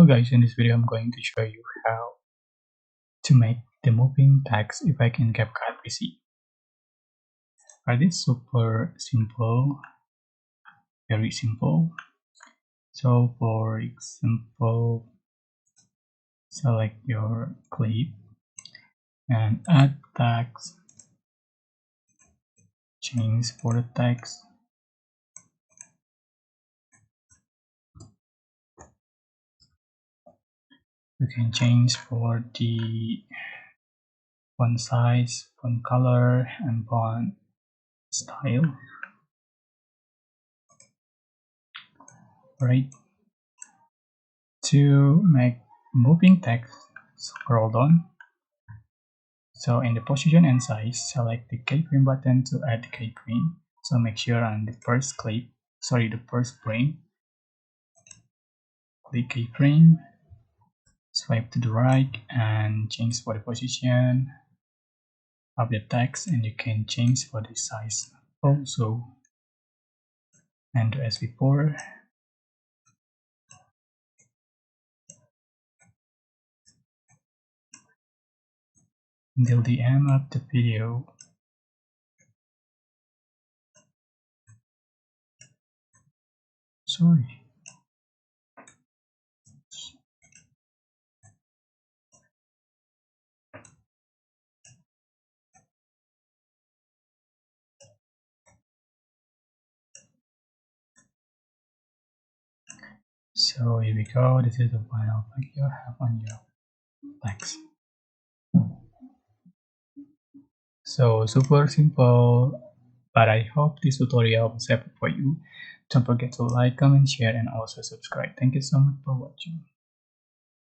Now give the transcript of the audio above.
Hello guys, in this video I'm going to show you how to make the moving text effect in CapCut PC. It is super simple, very simple. So for example, select your clip and add text, change for the text. You can change for the font size, font color, and font style. Right. To make moving text, scroll down. So in the position and size, select the keyframe button to add the keyframe. So make sure on the first clip, the first frame, click keyframe, swipe to the right and change for the position of the text, and you can change for the size also. And do as before. Until the end of the video. Sorry. So here we go. This is the final effect you have on your text. So super simple, but I hope this tutorial was helpful for you. Don't forget to like, comment, share, and also subscribe. Thank you so much for watching.